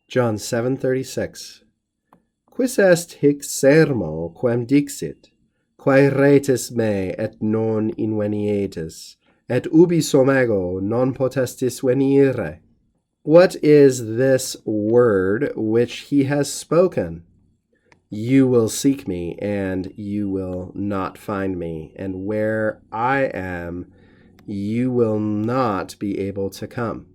John 7:36. Quis est hic sermo quem dixit, quae retis me et non invenietis, et ubi sum ego non potestis venire? What is this word which he has spoken? You will seek me, and you will not find me, and where I am, you will not be able to come.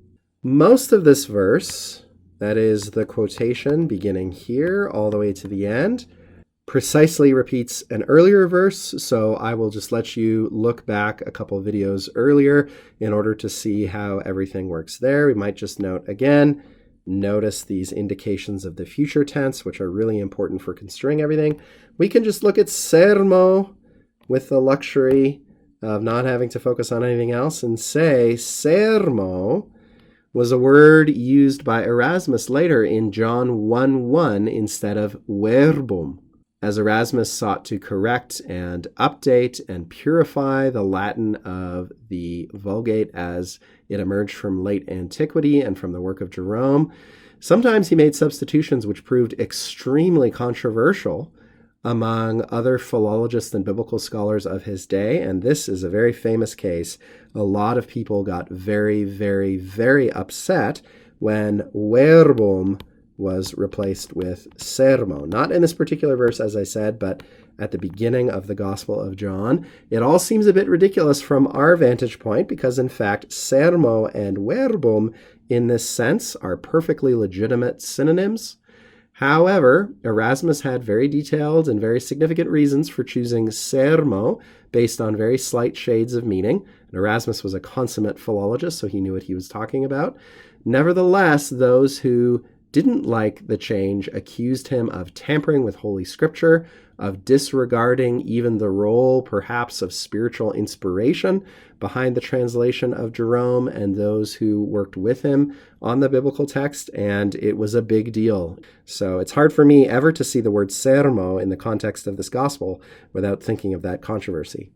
Most of this verse, that is the quotation beginning here all the way to the end, precisely repeats an earlier verse, so I will just let you look back a couple of videos earlier in order to see how everything works there. We might just note again, notice these indications of the future tense, which are really important for construing everything. We can just look at sermo with the luxury of not having to focus on anything else and say sermo was a word used by Erasmus later in John 1:1 instead of verbum, as Erasmus sought to correct and update and purify the Latin of the Vulgate as it emerged from late antiquity and from the work of Jerome. Sometimes he made substitutions which proved extremely controversial among other philologists and biblical scholars of his day, and this is a very famous case. A lot of people got very, very, very upset when verbum was replaced with sermo. Not in this particular verse, as I said, but at the beginning of the Gospel of John. It all seems a bit ridiculous from our vantage point because, in fact, sermo and verbum in this sense are perfectly legitimate synonyms. However, Erasmus had very detailed and very significant reasons for choosing sermo based on very slight shades of meaning. And Erasmus was a consummate philologist, so he knew what he was talking about. Nevertheless, those who didn't like the change accused him of tampering with Holy Scripture, of disregarding even the role, perhaps, of spiritual inspiration behind the translation of Jerome and those who worked with him on the biblical text, and it was a big deal. So it's hard for me ever to see the word sermo in the context of this gospel without thinking of that controversy.